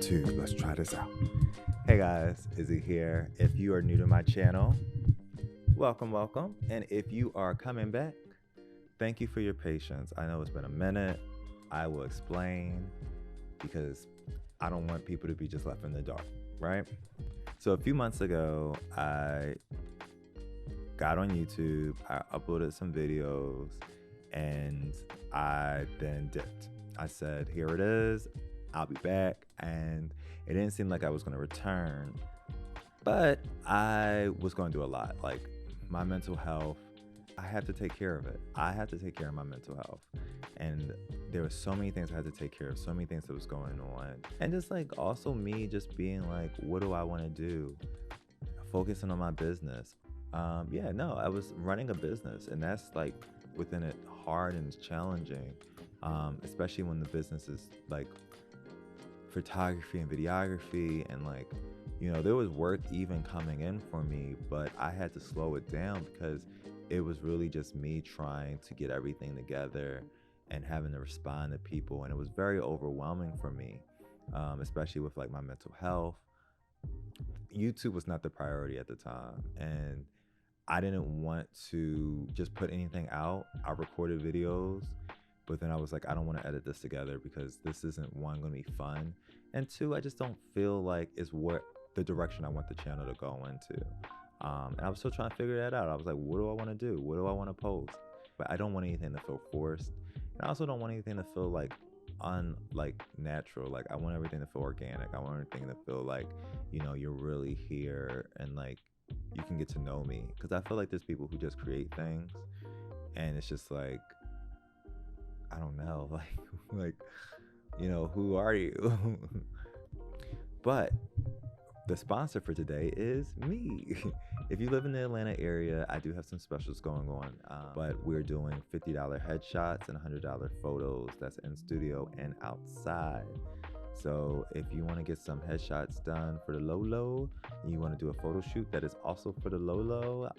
2, let's try this out. Hey guys, Izzy here. If you are new to my channel, welcome. And if you are coming back, thank you for your patience. I know it's been a minute. I will explain because I don't want people to be just left in the dark, right? So a few months ago, I got on YouTube, I uploaded some videos, and I then dipped. I said, here it is, I'll be back. And it didn't seem like I was gonna return, but I was going through a lot. Like my mental health, I had to take care of it. I had to take care of my mental health. And there were so many things I had to take care of, so many things that was going on. And just like also me just being like, what do I wanna do? Focusing on my business. I was running a business, and that's like within it hard and challenging, especially when the business is like photography and videography, and like, you know, there was work even coming in for me, but I had to slow it down because it was really just me trying to get everything together and having to respond to people, and it was very overwhelming for me, especially with like my mental health. YouTube was not the priority at the time, and I didn't want to just put anything out. I recorded videos, but then I was like, I don't want to edit this together because this isn't, one, going to be fun, and two, I just don't feel like it's what the direction I want the channel to go into. And I was still trying to figure that out. I was like, what do I want to do? What do I want to post? But I don't want anything to feel forced, and I also don't want anything to feel like natural. Like I want everything to feel organic. I want everything to feel like, you know, you're really here and like you can get to know me, because I feel like there's people who just create things and it's just like, I don't know, like you know, who are you? But the sponsor for today is me. If you live in the Atlanta area, I do have some specials going on, but we're doing $50 headshots and $100 photos. That's in studio and outside. So if you want to get some headshots done for the low, and you want to do a photo shoot that is also for the low,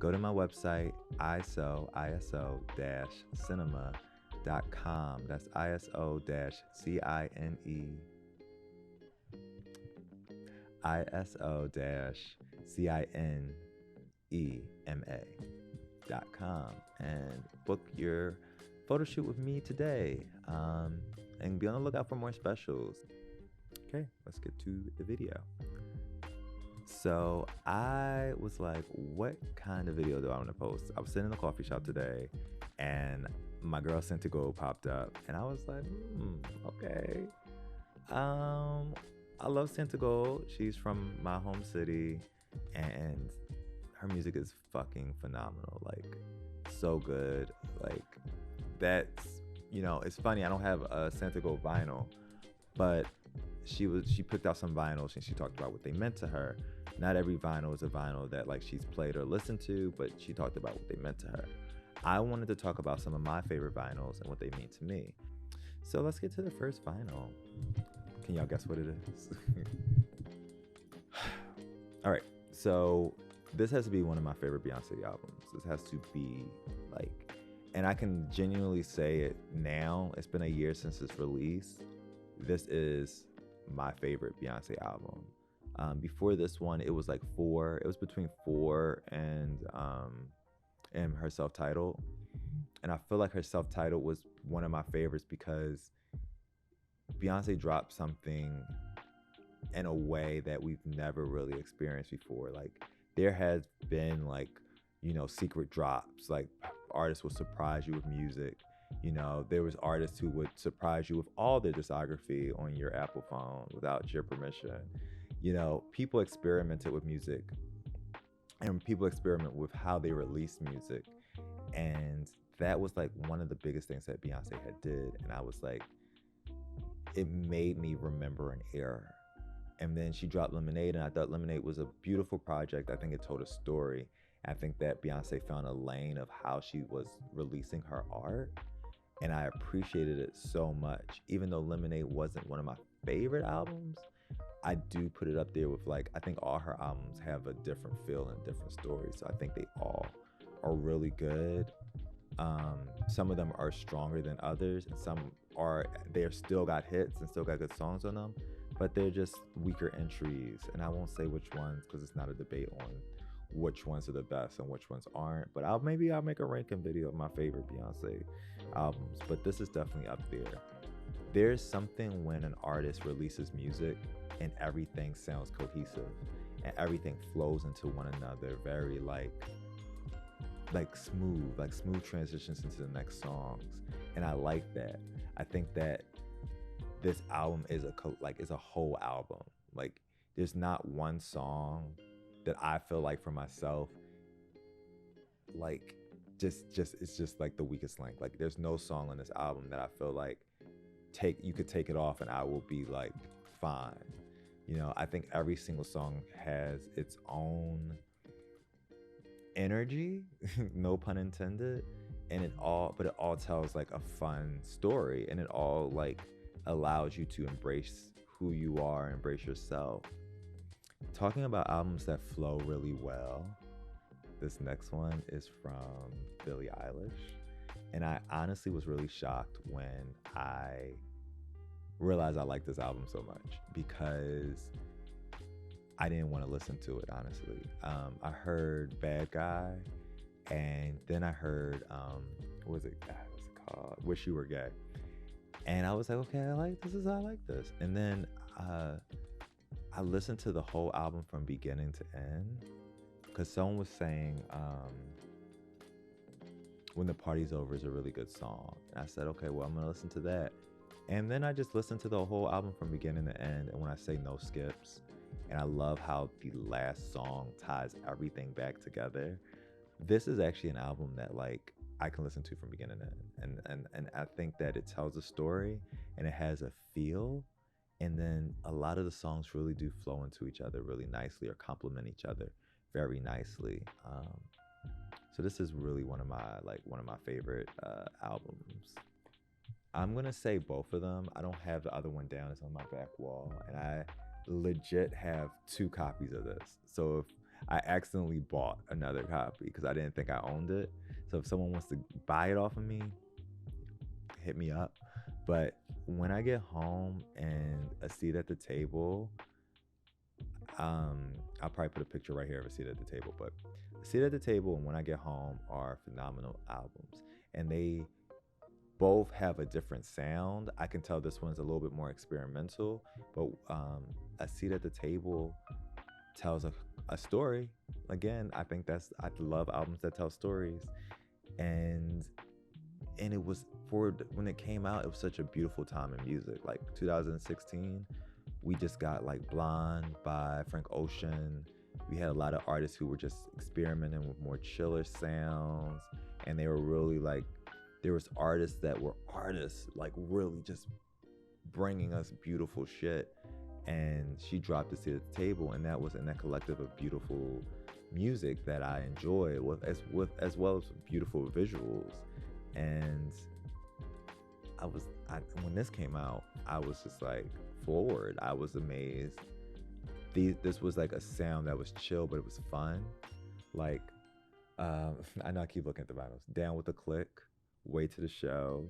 go to my website, iso-cinema.com. That's iso-cinema.com and book your photo shoot with me today, and be on the lookout for more specials. Okay, let's get to the video. So I was like, what kind of video do I want to post? I was sitting in the coffee shop today and my girl Santigold popped up, and I was like, okay. I love Santigold. She's from my home city, and her music is fucking phenomenal. Like, so good. Like, that's, you know, it's funny. I don't have a Santigold vinyl, but she picked out some vinyls and she talked about what they meant to her. Not every vinyl is a vinyl that like she's played or listened to, but she talked about what they meant to her. I wanted to talk about some of my favorite vinyls and what they mean to me. So let's get to the first vinyl. Can y'all guess what it is? All right, so this has to be one of my favorite Beyonce albums. This has to be like, and I can genuinely say it now, it's been a year since its release. This is my favorite Beyonce album. Before this one, it was like 4. It was between 4 and her self-titled. And I feel like her self-titled was one of my favorites because Beyonce dropped something in a way that we've never really experienced before. Like, there has been like, you know, secret drops, like artists will surprise you with music. You know, there was artists who would surprise you with all their discography on your Apple phone without your permission. You know, people experimented with music, and people experiment with how they release music. And that was like one of the biggest things that Beyonce had did. And I was like, it made me remember an era. And then she dropped Lemonade, and I thought Lemonade was a beautiful project. I think it told a story. I think that Beyonce found a lane of how she was releasing her art, and I appreciated it so much. Even though Lemonade wasn't one of my favorite albums, I do put it up there with, like, I think all her albums have a different feel and different story. So I think they all are really good. Some of them are stronger than others, and some are, they're still got hits and still got good songs on them. but they're just weaker entries. And I won't say which ones because it's not a debate on which ones are the best and which ones aren't. But I'll make a ranking video of my favorite Beyonce albums. But this is definitely up there. There's something when an artist releases music and everything sounds cohesive and everything flows into one another, very like smooth transitions into the next songs, and I like that. I think that this album is is a whole album. Like there's not one song that I feel like for myself like just it's just like the weakest link. Like there's no song on this album that I feel like you could take it off and I will be like fine. You know, I think every single song has its own energy, no pun intended, and but it all tells like a fun story, and it all like allows you to embrace who you are, embrace yourself. Talking about albums that flow really well, this next one is from Billie Eilish, and I honestly was really shocked when I realized I liked this album so much because I didn't want to listen to it, honestly. I heard Bad Guy, and then I heard, what's it called? Wish You Were Gay. And I was like, okay, I like this. And then I listened to the whole album from beginning to end because someone was saying When the Party's Over is a really good song. And I said, okay, well, I'm going to listen to that. And then I just listened to the whole album from beginning to end. And when I say no skips, and I love how the last song ties everything back together. This is actually an album that like I can listen to from beginning to end. And I think that it tells a story and it has a feel. And then a lot of the songs really do flow into each other really nicely or complement each other very nicely. So this is really one of my favorite albums. I'm gonna say both of them. I don't have the other one down. It's on my back wall, and I legit have 2 copies of this. So if I accidentally bought another copy because I didn't think I owned it. So if someone wants to buy it off of me, hit me up. But when I get home and a seat at the table, I'll probably put a picture right here of a seat at the table. But a seat at the table and When I Get Home are phenomenal albums, and they both have a different sound. I can tell this one's a little bit more experimental, but A Seat at the Table tells a story. Again, I love albums that tell stories, and it was when it came out, it was such a beautiful time in music. Like 2016, we just got like Blonde by Frank Ocean. We had a lot of artists who were just experimenting with more chiller sounds, and they were really like, there was artists that were like really just bringing us beautiful shit. And she dropped A Seat at the Table, and that was in that collective of beautiful music that I enjoy as well as beautiful visuals. And when this came out, I was just like floored. I was amazed. This was like a sound that was chill, but it was fun. Like, I know I keep looking at the vitals. Down with the Click, Way to the Show,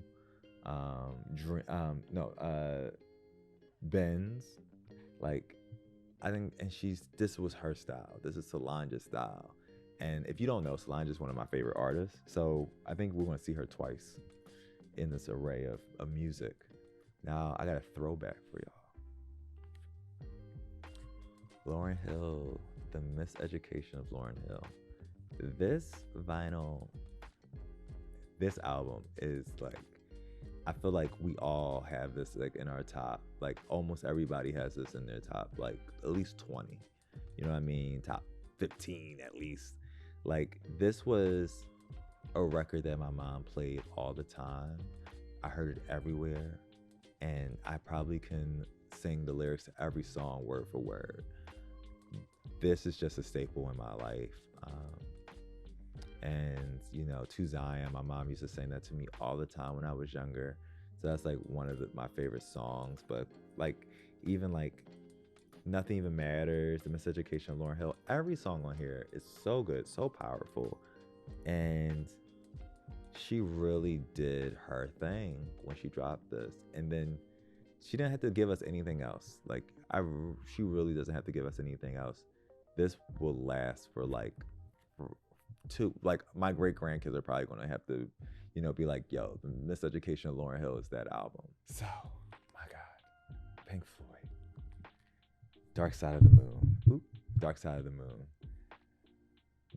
Benz. Like, I think, and this was her style. This is Solange's style. And if you don't know, Solange is one of my favorite artists. So I think we're going to see her twice in this array of music. Now, I got a throwback for y'all. Lauryn Hill, The Miseducation of Lauryn Hill. This album is like, I feel like we all have this like in our top, like almost everybody has this in their top, like at least 20, you know what I mean? Top 15 at least. Like, this was a record that my mom played all the time. I heard it everywhere, and I probably can sing the lyrics to every song word for word. This is just a staple in my life. And, you know, To Zion, my mom used to sing that to me all the time when I was younger. So that's like one of my favorite songs. But like, even like Nothing Even Matters, The Miseducation of Lauryn Hill, every song on here is so good, so powerful. And she really did her thing when she dropped this. And then she didn't have to give us anything else. Like she really doesn't have to give us anything else. This will last for like for like my great grandkids are probably gonna have to, be like, yo, the Miseducation of Lauryn Hill is that album. So, my God, Pink Floyd, Dark Side of the Moon. Oop, Dark Side of the Moon.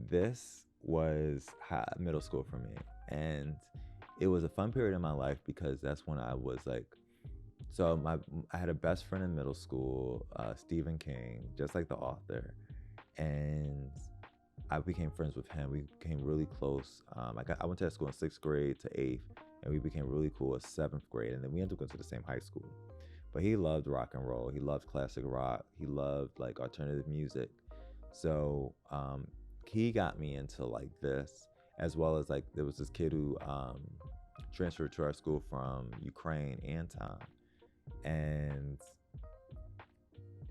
This was middle school for me, and it was a fun period in my life because that's when I was like, I had a best friend in middle school, Stephen King, just like the author, and I became friends with him. We became really close. I went to that school in 6th grade to 8th, and we became really cool in 7th grade, and then we ended up going to the same high school. But he loved rock and roll. He loved classic rock. He loved like alternative music. So he got me into like this, as well as like there was this kid who transferred to our school from Ukraine, Anton, and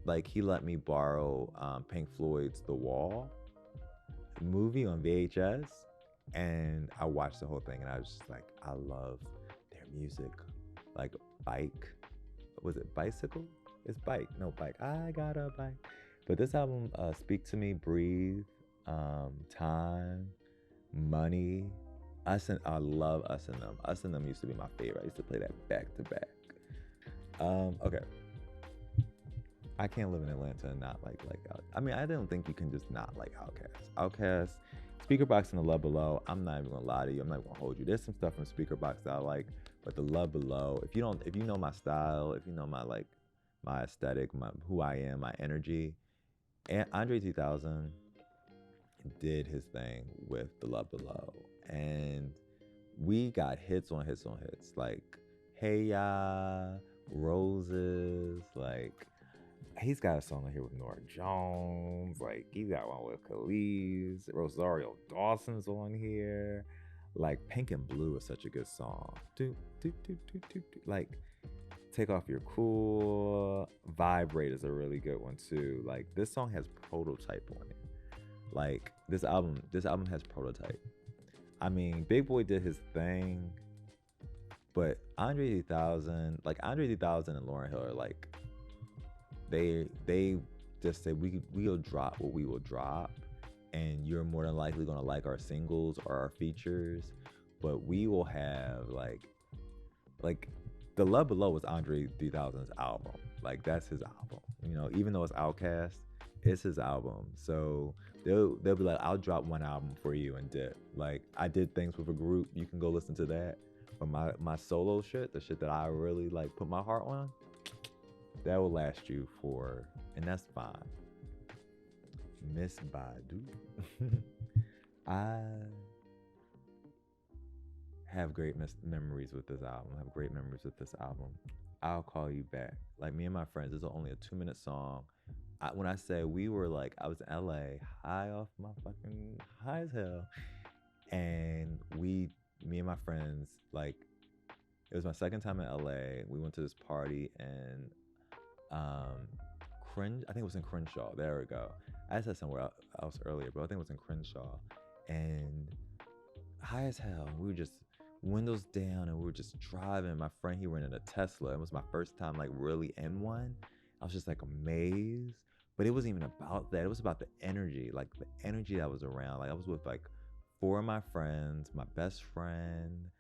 like he let me borrow Pink Floyd's The Wall movie on VHS, and I watched the whole thing, and I was just like, I love their music. Like Bike, was it Bicycle? It's Bike, no Bike. I got a bike. But this album, Speak to Me, Breathe, Time, Money, I love Us and Them. Us and Them used to be my favorite. I used to play that back to back. Okay. I can't live in Atlanta and not like I mean, I don't think you can just not like Outkast. Outkast, Speakerboxxx and The Love Below. I'm not even gonna lie to you. I'm not gonna hold you. There's some stuff from Speakerboxxx that I like, but The Love Below. If you know my style, if you know my aesthetic, who I am, my energy, and Andre 3000 did his thing with The Love Below, and we got hits on hits on hits, like Hey Ya, Roses, like. He's got a song on here with Nora Jones. Like, he got one with Khalees. Rosario Dawson's on here. Like, Pink and Blue is such a good song. Like, Take Off Your Cool. Vibrate is a really good one, too. Like, this song has Prototype on it. Like, this album has Prototype. I mean, Big Boy did his thing. But Andre 3000 and Lauryn Hill are like, they just say we'll drop what we will drop, and you're more than likely gonna like our singles or our features, but we will have like The Love Below was Andre 3000's album. Like, that's his album. Even though it's Outkast, it's his album. So they'll be like, I'll drop one album for you and dip. Like, I did things with a group. You can go listen to that. But my solo shit, the shit that I really like put my heart on, that will last you and that's fine. Miss Badu. I have great memories with this album. I'll Call You Back. Like, me and my friends, it's only a 2-minute song. When I say we were like, I was in LA, high as hell. And me and my friends, like, it was my second time in LA. We went to this party and I think it was in Crenshaw. There we go. I said somewhere else earlier, but I think it was in Crenshaw. And high as hell, we were just windows down, and we were just driving. My friend, he rented a Tesla. It was my first time like really in one. I was just like amazed. But it wasn't even about that. It was about the energy, like the energy that was around. Like, I was with like 4 of my friends, my best friend,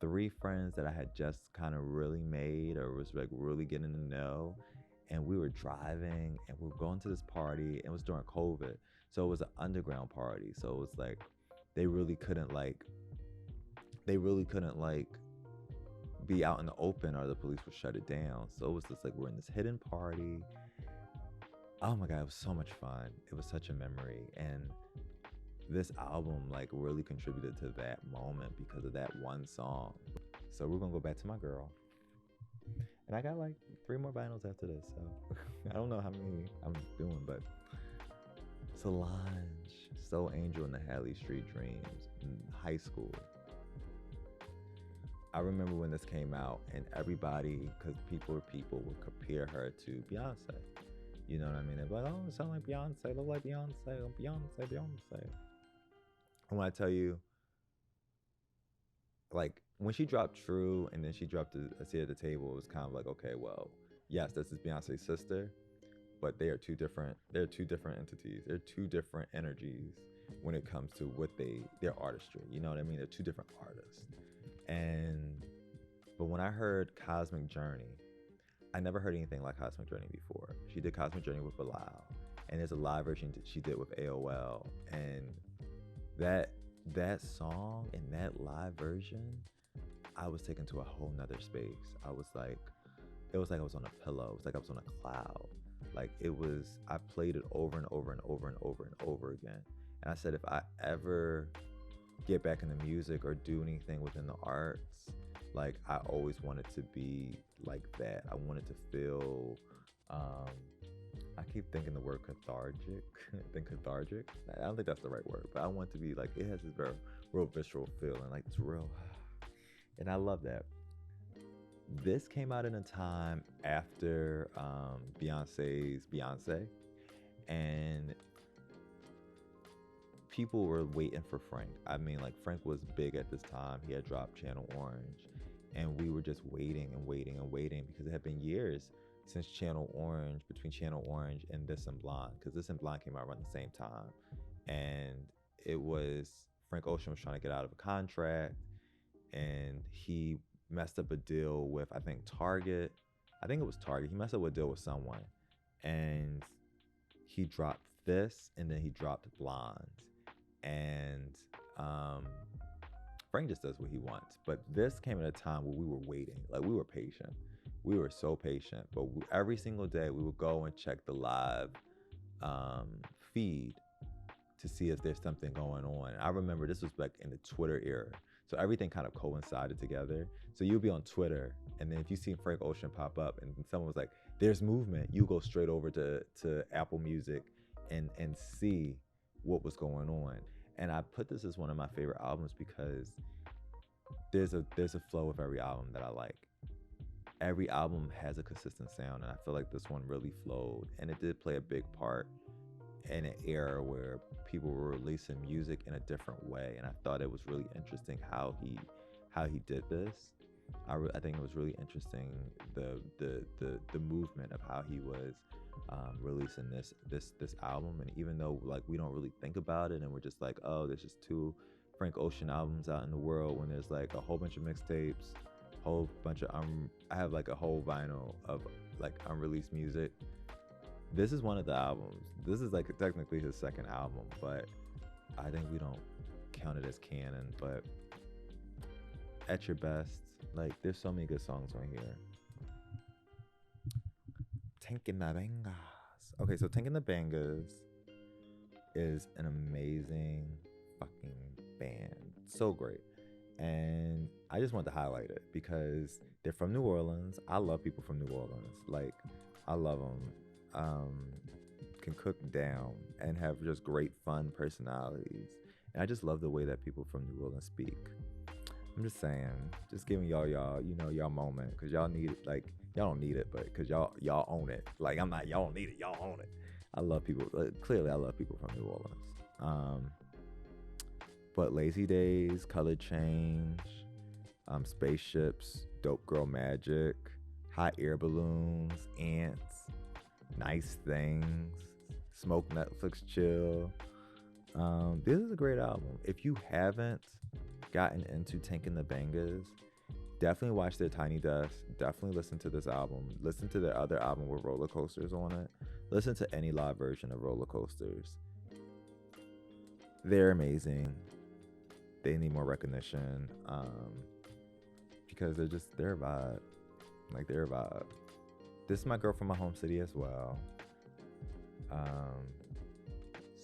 3 friends that I had just kind of really made or was like really getting to know. And we were driving and we were going to this party, and it was during COVID. So it was an underground party. So it was like, they really couldn't be out in the open, or the police would shut it down. So it was just like, we're in this hidden party. Oh my God, it was so much fun. It was such a memory. And this album like really contributed to that moment because of that one song. So we're gonna go back to my girl. And I got like 3 more vinyls after this, so I don't know how many I'm doing, but Solange, So Angel and the Halle Street Dreams in high school. I remember when this came out, and everybody, because people would compare her to Beyonce. You know what I mean? They're like, oh, it sounds like Beyonce, look like Beyonce, Beyonce. And when I tell you, like, when she dropped True and then she dropped a seat at the table, it was kind of like, okay, well, yes, this is Beyonce's sister, but they are two different. They're two different entities. They're two different energies when it comes to what their artistry. You know what I mean? They're two different artists. But when I heard Cosmic Journey, I never heard anything like Cosmic Journey before. She did Cosmic Journey with Bilal, and there's a live version that she did with AOL, and that song and that live version, I was taken to a whole nother space. It was like I was on a pillow. It was like I was on a cloud. Like I played it over and over and over and over and over again. And I said, if I ever get back into music or do anything within the arts, like I always wanted to be like that. I wanted to feel, I keep thinking the word cathartic. Cathartic. I don't think that's the right word, but I want to be like, it has this very real visceral feeling, like it's real. And I love that. This came out in a time after Beyonce's Beyonce, and people were waiting for Frank. I mean, like, Frank was big at this time. He had dropped Channel Orange, and we were just waiting and waiting and waiting because it had been years since between Channel Orange and This and Blonde, because This and Blonde came out around the same time. And it was, Frank Ocean was trying to get out of a contract, and he messed up a deal with, I think, Target. I think it was Target. He messed up a deal with someone, and he dropped this, and then he dropped Blonde. And Frank just does what he wants. But this came at a time where we were waiting. Like, we were patient. We were so patient. But every single day, we would go and check the live feed to see if there's something going on. I remember this was like in the Twitter era. So everything kind of coincided together. So you'll be on Twitter, and then if you see Frank Ocean pop up and someone was like, there's movement, you go straight over to Apple Music and see what was going on. And I put this as one of my favorite albums because there's a flow of every album that I like. Every album has a consistent sound, and I feel like this one really flowed, and it did play a big part in an era where people were releasing music in a different way. And I thought it was really interesting how he did this. I think it was really interesting the movement of how he was releasing this album. And even though, like, we don't really think about it, and we're just like, oh, there's just 2 Frank Ocean albums out in the world, when there's like a whole bunch of mixtapes, whole bunch of I have like a whole vinyl of like unreleased music. This is one of the albums. This is like technically his second album, but I think we don't count it as canon. But At Your Best, like, there's so many good songs on here. Tankin' the Bangas. Okay, so Tankin' the Bangas is an amazing fucking band. So great. And I just wanted to highlight it because they're from New Orleans. I love people from New Orleans. Like, I love them. Can cook down and have just great fun personalities, and I just love the way that people from New Orleans speak. I'm just saying, just giving y'all y'all moment, because y'all need it. Like, y'all don't need it, but because y'all own it. Like, I'm not, y'all don't need it, y'all own it. I love people. Clearly I love people from New Orleans. But Lazy Days, Color Change, Spaceships, Dope Girl Magic, Hot Air Balloons, Ants, Nice Things, Smoke Netflix Chill. This is a great album. If you haven't gotten into Tankin' the Bangas, definitely watch their Tiny Desk. Definitely listen to this album. Listen to their other album with Roller Coasters on it. Listen to any live version of Roller Coasters. They're amazing. They need more recognition because they're a vibe. Like, they're a vibe. This is my girl from my home city as well.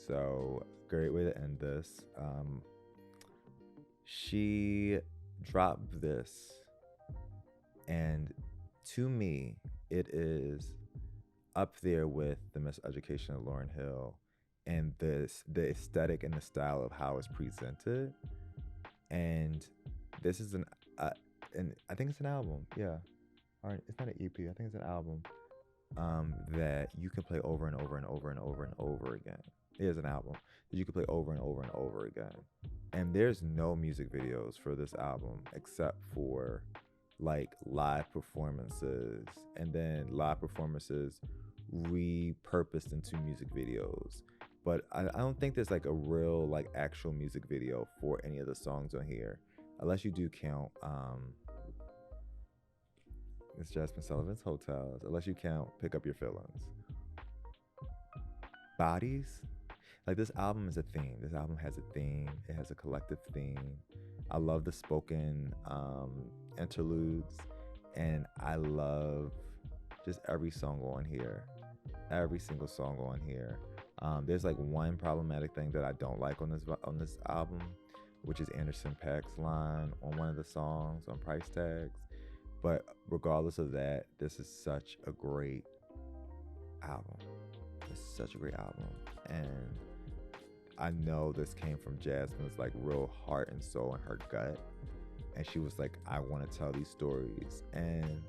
So great way to end this. She dropped this, and to me, it is up there with the Miseducation of Lauryn Hill, and the aesthetic and the style of how it's presented. And this is and I think it's an album, yeah. All right, it's not an EP. I think it's an album that you can play over and over and over and over and over again. It is an album that you can play over and over and over again, And there's no music videos for this album except for like live performances, and then live performances repurposed into music videos. But I don't think there's like a real like actual music video for any of the songs on here, unless you do count it's Jasmine Sullivan's Hotels, unless you count Pick Up Your Feelings. Bodies, like this album is a theme. This album has a theme. It has a collective theme. I love the spoken interludes, and I love just every song on here, every single song on here. There's like one problematic thing that I don't like on this album, which is Anderson .Paak's line on one of the songs on Price Tags. But regardless of that, this is such a great album. It's such a great album, and I know this came from Jasmine's like real heart and soul and her gut, and she was like, I want to tell these stories. And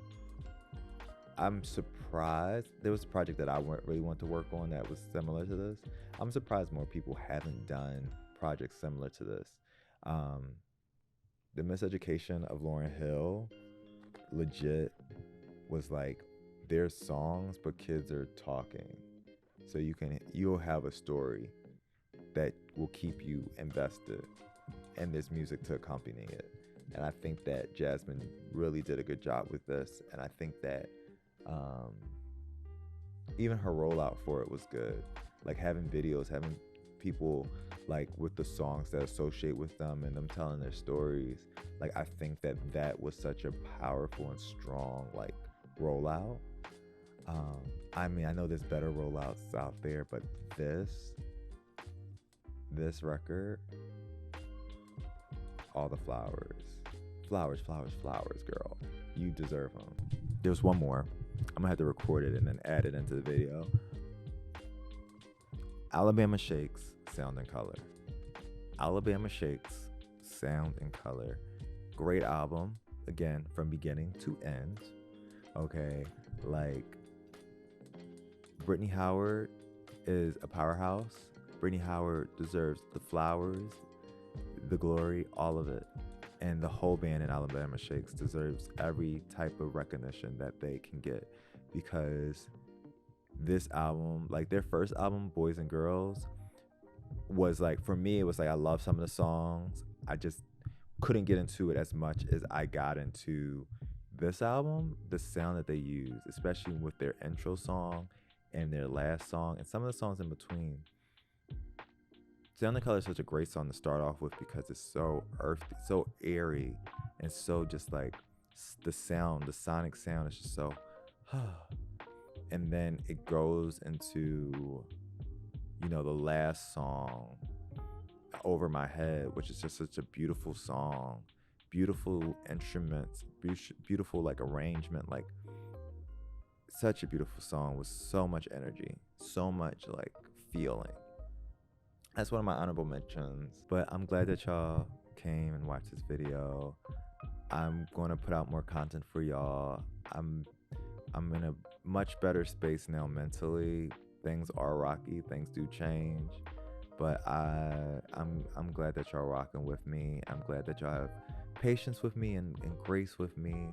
I'm surprised there was a project that I really want to work on that was similar to this. I'm surprised more people haven't done projects similar to this. The Miseducation of Lauryn Hill legit was like, there's songs but kids are talking, so you'll have a story that will keep you invested, and there's music to accompany it. And I think that Jasmine really did a good job with this, and I think that even her rollout for it was good. Like having videos, having people like with the songs that associate with them and them telling their stories. Like I think that was such a powerful and strong like rollout. I mean, I know there's better rollouts out there, but this record, all the flowers, girl, you deserve them. There's one more. I'm gonna have to record it and then add it into the video. Alabama Shakes, Sound and Color. Alabama Shakes, Sound and Color. Great album, again, from beginning to end. Okay, like Brittany Howard is a powerhouse. Brittany Howard deserves the flowers, the glory, all of it. And the whole band in Alabama Shakes deserves every type of recognition that they can get, because this album, like their first album, Boys and Girls, was like, for me, it was like I love some of the songs. I just couldn't get into it as much as I got into this album. The sound that they use, especially with their intro song and their last song and some of the songs in between. Sound and Color is such a great song to start off with because it's so earthy, so airy, and so just like the sound, the sonic sound is just so and then it goes into, you know, the last song, Over My Head, which is just such a beautiful song, beautiful instruments, beautiful like arrangement, like such a beautiful song with so much energy, so much like feeling. That's one of my honorable mentions, but I'm glad that y'all came and watched this video. I'm going to put out more content for y'all. I'm in a much better space now mentally. Things are rocky, things do change, but I'm glad that y'all rocking with me. I'm glad that y'all have patience with me and grace with me.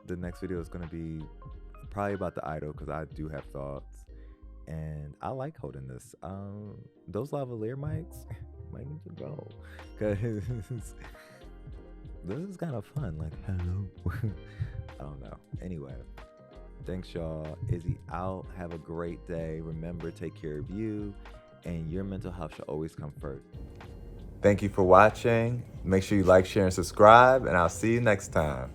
The next video is going to be probably about the idol, because I do have thoughts. And I like holding this. Those lavalier mics might need to go, because this is kind of fun. Like, hello. I don't know. Anyway, thanks y'all. Izzy out. Have a great day. Remember, take care of you, and your mental health should always come first. Thank you for watching. Make sure you like, share, and subscribe, and I'll see you next time.